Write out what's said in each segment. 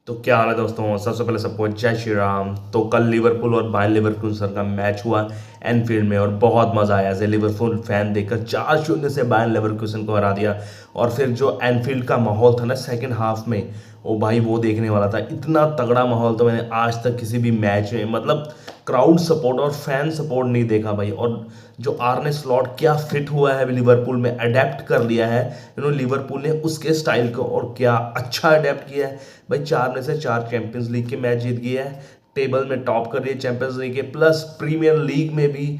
तो क्या हाल है दोस्तों। सबसे पहले सबको जय श्री राम। तो कल लिवरपूल और बायर लेवरकुसन का मैच हुआ एनफील्ड में और बहुत मजा आया। एज ए लिवरपूल फैन देखकर 4-0 से बायर लेवरकुसन को हरा दिया। और फिर जो एनफील्ड का माहौल था ना सेकंड हाफ में, ओ भाई वो देखने वाला था। इतना तगड़ा माहौल तो मैंने आज तक किसी भी मैच में, मतलब क्राउड सपोर्ट और फैन सपोर्ट नहीं देखा भाई। और जो आर्ने स्लॉट क्या फिट हुआ है लिवरपूल में, अडेप्ट कर लिया है लिवरपूल ने उसके स्टाइल को, और क्या अच्छा अडेप्ट किया है भाई। 4 में से 4 चैंपियंस लीग के मैच जीत गया है, टेबल में टॉप कर रही है चैंपियंस लीग के, प्लस प्रीमियर लीग में भी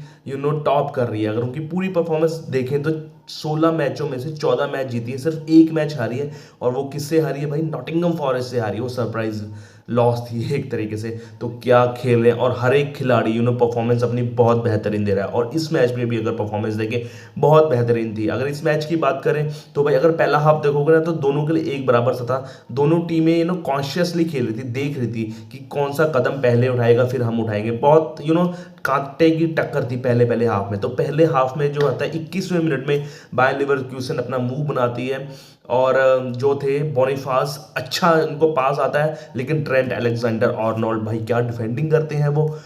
टॉप कर रही है। अगर उनकी पूरी परफॉर्मेंस देखें तो 16 मैचों में से 14 मैच जीती है, सिर्फ एक मैच हारी है। और वो किससे हारी है भाई? नॉटिंघम फॉरेस्ट से हारी है। वो सरप्राइज लॉस थी एक तरीके से। तो क्या खेल रहे हैं, और हर एक खिलाड़ी परफॉर्मेंस अपनी बहुत बेहतरीन दे रहा है। और इस मैच में भी अगर परफॉर्मेंस देखें बहुत बेहतरीन थी। अगर इस मैच की बात करें तो भाई अगर पहला हाफ देखोगे ना तो दोनों के लिए एक बराबर सा था। दोनों टीमें कॉन्शियसली खेल रही थी, देख रही थी कि कौन सा कदम पहले उठाएगा फिर हम उठाएंगे। बहुत कांटे की टक्कर थी पहले पहले हाफ में। तो पहले हाफ में जो आता है 21वें मिनट में बायर लेवरकुसन अपना मूव बनाती है, और जो थे बोनीफास, अच्छा उनको पास आता है, लेकिन ट्रेंट अलेक्जेंडर आर्नोल्ड भाई क्या डिफेंडिंग करते हैं वो,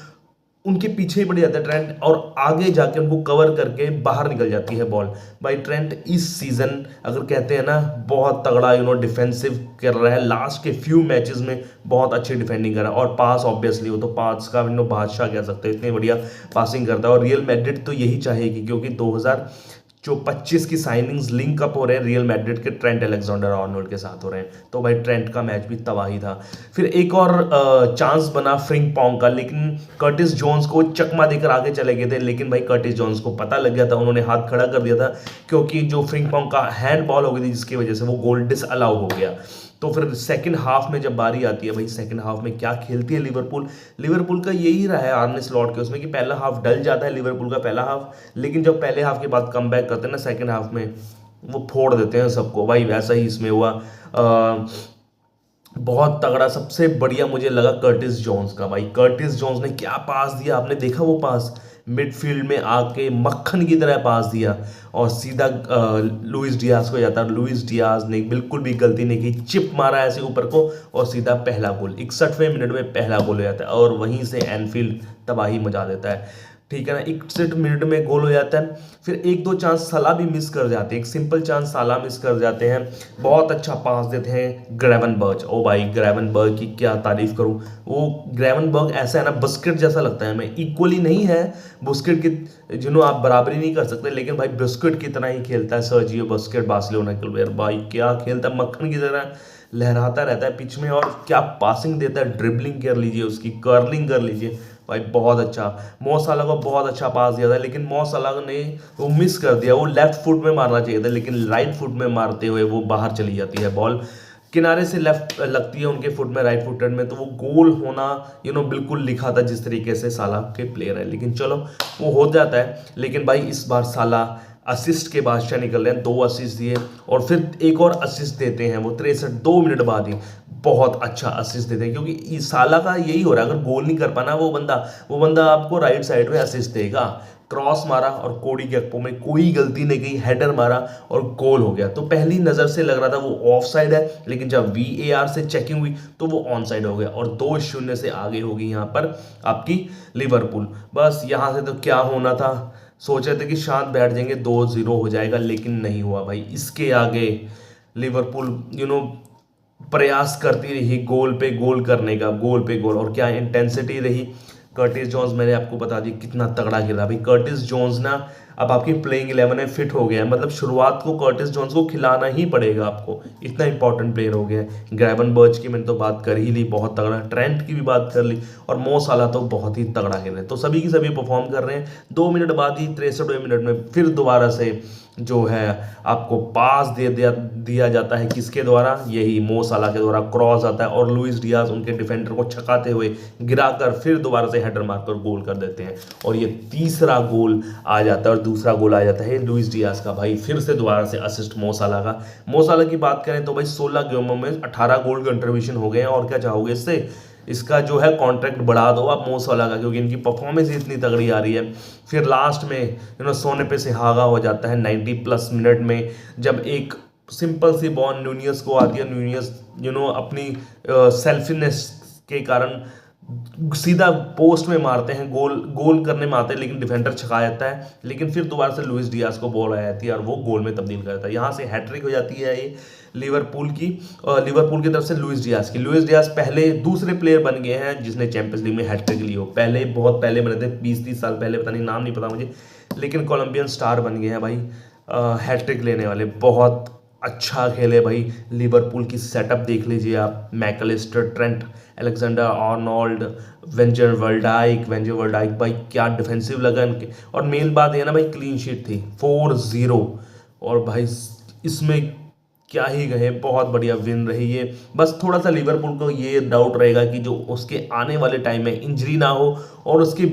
उनके पीछे ही पड़ जाता है ट्रेंट, और आगे जाके उनको कवर करके बाहर निकल जाती है बॉल। भाई ट्रेंट इस सीजन अगर कहते हैं ना बहुत तगड़ा डिफेंसिव कर रहा है। लास्ट के फ्यू मैचेस में बहुत अच्छी डिफेंडिंग कर रहा है, और पास ऑब्वियसली वो तो पास का बादशाह कह सकते हैं, इतनी बढ़िया पासिंग करता है। और रियल मैड्रिड तो यही चाहेगी, क्योंकि 2025 की साइनिंग्स लिंक अप हो रहे हैं रियल मैड्रिड के ट्रेंट अलेक्जेंडर आर्नोल्ड के साथ हो रहे हैं। तो भाई ट्रेंट का मैच भी तबाही था। फिर एक और चांस बना फ्रिंगपोंग का, लेकिन कर्टिस जोन्स को चकमा देकर आगे चले गए थे। लेकिन भाई कर्टिस जोन्स को पता लग गया था, उन्होंने हाथ खड़ा कर दिया था, क्योंकि जो फ्रिंगपोंग का हैंड बॉल हो गई थी जिसकी वजह से वो गोल डिस अलाउ हो गया। तो फिर सेकंड हाफ में जब बारी आती है भाई, सेकंड हाफ में क्या खेलती है लिवरपूल। लिवरपूल का यही रहा है आर्ने स्लॉट के उसमें कि पहला हाफ डल जाता है लिवरपूल का पहला हाफ, लेकिन जब पहले हाफ के बाद कम बैक करते हैं ना सेकंड हाफ में, वो फोड़ देते हैं सबको भाई। वैसा ही इसमें हुआ। बहुत तगड़ा सबसे बढ़िया मुझे लगा कर्टिस जोन्स का। भाई कर्टिस जोन्स ने क्या पास दिया, आपने देखा वो पास? मिडफील्ड में आके मक्खन की तरह पास दिया, और सीधा लुइस डियाज को जाता है। लुइस डियाज ने बिल्कुल भी गलती नहीं की, चिप मारा ऐसे ऊपर को, और सीधा पहला गोल 61वें मिनट में पहला गोल हो जाता है। और वहीं से एनफील्ड तबाही मचा देता है। ठीक है ना, 61 मिनट में गोल हो जाता है। फिर एक दो चांस साला भी मिस कर जाते हैं, एक सिंपल चांस साला मिस कर जाते हैं। बहुत अच्छा पास देते हैं ग्रेवनबर्च। ओ भाई ग्रेवनबर्ग की क्या तारीफ करूं। वो ग्रेवनबर्ग ऐसा है ना, बस्केट जैसा लगता है हमें। इक्वली नहीं है बुस्केट की, आप बराबरी नहीं कर सकते, लेकिन भाई बस्केट की तरह ही खेलता है सर्जियो बस्केट बार्सिलोना के प्लेयर। भाई क्या खेलता है, मक्खन की तरह लहराता रहता है पिच में, और क्या पासिंग देता है। ड्रिबलिंग कर लीजिए उसकी, कर्लिंग कर लीजिए भाई, बहुत अच्छा। मो साला को बहुत अच्छा पास दिया था, लेकिन मो साला ने वो मिस कर दिया। वो लेफ्ट फुट में मारना चाहिए था, लेकिन राइट फुट में मारते हुए वो बाहर चली जाती है बॉल। किनारे से लेफ्ट लगती है उनके फुट में, राइट फुटेड में, तो वो गोल होना बिल्कुल लिखा था जिस तरीके से साला के प्लेयर है। लेकिन चलो वो हो जाता है। लेकिन भाई इस बार साला असिस्ट के बादशाह निकल रहे हैं, 2 असिस्ट दिए, और फिर एक और असिस्ट देते हैं वो 63 मिनट बाद ही। बहुत अच्छा असिस्ट देते हैं, क्योंकि साला का यही हो रहा है, अगर गोल नहीं कर पाना वो बंदा आपको राइट साइड में असिस्ट देगा। क्रॉस मारा और कोडी गैक्पो में कोई गलती नहीं की, हेडर मारा और गोल हो गया। तो पहली नजर से लग रहा था वो ऑफ साइड है, लेकिन जब VAR से चेकिंग हुई तो वो ऑन साइड हो गया, और 2-0 से आगे होगी यहाँ पर आपकी लिवरपूल। बस यहाँ से तो क्या होना था, सोचे थे कि शांत बैठ जाएंगे, 2-0 हो जाएगा, लेकिन नहीं हुआ भाई। इसके आगे लिवरपूल प्रयास करती रही गोल पे गोल करने का, गोल पे गोल, और क्या इंटेंसिटी रही। कर्टिस जोन्स मैंने आपको बता दी कितना तगड़ा खेला भाई। कर्टिस जोन्स ना अब आपकी प्लेइंग 11 में फिट हो गया है, मतलब शुरुआत को कर्टिस जोन्स को खिलाना ही पड़ेगा आपको, इतना इंपॉर्टेंट प्लेयर हो गया है। ग्रेवनबर्च की मैंने तो बात कर ही ली, बहुत तगड़ा। ट्रेंट की भी बात कर ली, और मो साला तो बहुत ही तगड़ा खेल रहे हैं। तो सभी की सभी परफॉर्म कर रहे हैं। 2 मिनट बाद ही 63वें मिनट में फिर दोबारा से जो है आपको पास दिया जाता है, किसके द्वारा? यही मो साला के द्वारा। क्रॉस आता है, और लुइस डियाज उनके डिफेंडर को छकाते हुए गिराकर फिर दोबारा से हेडर मारकर गोल कर देते हैं, और ये तीसरा गोल आ जाता है, और दूसरा गोल आ जाता है लुइस डियाज का। भाई फिर से दोबारा से असिस्ट मो साला का। मो साला की बात करें तो भाई 16 गेमों में 18 गोल कंट्रीब्यूशन हो गए हैं, और क्या चाहोगे इससे? इसका जो है कॉन्ट्रैक्ट बढ़ा दो आप मो साला का, क्योंकि इनकी परफॉर्मेंस इतनी तगड़ी आ रही है। फिर लास्ट में सोने पे सुहागा हो जाता है 90+ मिनट में, जब एक सिंपल सी बॉल न्यूनियस को आती है। न्यूनियस अपनी सेल्फिनेस के कारण सीधा पोस्ट में मारते हैं, गोल गोल करने में आते हैं, लेकिन डिफेंडर छका जाता है। लेकिन फिर दोबारा से लुइस डियाज को बॉल आ जाती है और वो गोल में तब्दील कर देता है। यहाँ से हैट्रिक हो जाती है ये लिवरपूल की, और लिवरपूल की तरफ से लुइस डियाज की। लुइस डियाज पहले दूसरे प्लेयर बन गए हैं जिसने चैंपियंस लीग में हैट्रिक ली हो। पहले बहुत पहले बने थे, 20-30 साल पहले, पता नहीं, नाम नहीं पता मुझे, लेकिन कोलंबियन स्टार बन गए हैं भाई हैट्रिक लेने वाले। बहुत अच्छा खेले भाई। लिवरपूल की सेटअप देख लीजिए आप, मैकलिस्टर, ट्रेंट अलेक्जेंडर आर्नोल्ड, वेंजर वर्ल्डाइक भाई क्या डिफेंसिव लगा इनके। और मेन बात ये ना भाई, क्लीन शीट थी 4-0, और भाई इसमें क्या ही कहे, बहुत बढ़िया विन रही है। बस थोड़ा सा लिवरपूल को ये डाउट रहेगा कि जो उसके आने वाले टाइम में इंजरी ना हो और उसकी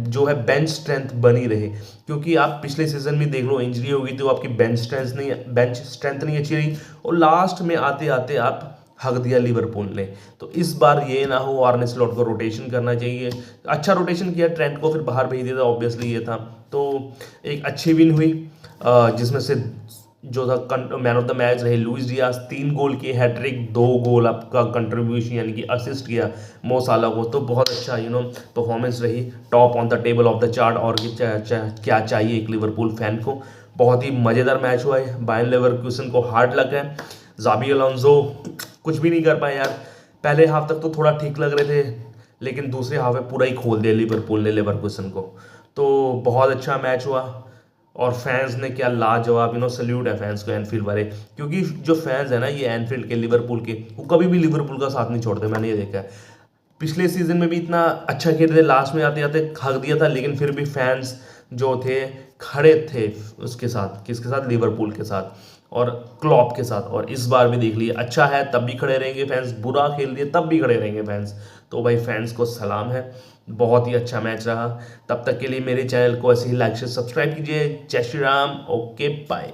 जो है बेंच स्ट्रेंथ बनी रहे, क्योंकि आप पिछले सीजन में देख लो, इंजरी हो गई तो आपकी बेंच स्ट्रेंथ नहीं अच्छी रही, और लास्ट में आते आते आप हक दिया लिवरपूल ने। तो इस बार ये ना हो, आर्ने स्लॉट को रोटेशन करना चाहिए। अच्छा रोटेशन किया, ट्रेंट को फिर बाहर भेज दिया था, ऑब्वियसली ये था। तो एक अच्छी विन हुई, जिसमें से जो था मैन ऑफ द मैच रहे लुइस डियाज, 3 गोल की हैट्रिक, 2 गोल आपका कंट्रीब्यूशन यानी कि असिस्ट किया मो साला को। तो बहुत अच्छा परफॉर्मेंस रही, top on the table of the chart. और क्या चाहिए एक लिवरपूल फैन को। बहुत ही मज़ेदार मैच हुआ है। बायर्न लेवरकुसन को हार्ड लक है। जाबी अलोंसो कुछ भी नहीं कर पाए यार। पहले हाफ तक तो थोड़ा ठीक लग रहे थे, लेकिन दूसरे हाफ में पूरा ही खोल दिया लिवरपूल ने लेवरकुसन को। तो बहुत अच्छा मैच हुआ, और फैंस ने क्या लाजवाब, सल्यूट है फैंस को, एनफील्ड वाले। क्योंकि जो फैंस है ना ये एनफील्ड के, लिवरपूल के, वो कभी भी लिवरपूल का साथ नहीं छोड़ते, मैंने ये देखा है। पिछले सीजन में भी इतना अच्छा खेल रहे थे, लास्ट में आते आते हक दिया था, लेकिन फिर भी फैंस जो थे खड़े थे उसके साथ, किसके साथ, लिवरपूल के साथ और क्लॉप के साथ। और इस बार भी देख लिए, अच्छा है तब भी खड़े रहेंगे फैंस, बुरा खेल दिए तब भी खड़े रहेंगे फैंस। तो भाई फैंस को सलाम है, बहुत ही अच्छा मैच रहा। तब तक के लिए मेरे चैनल को ऐसे ही लाइक से सब्सक्राइब कीजिए। जय श्री राम, ओके बाय।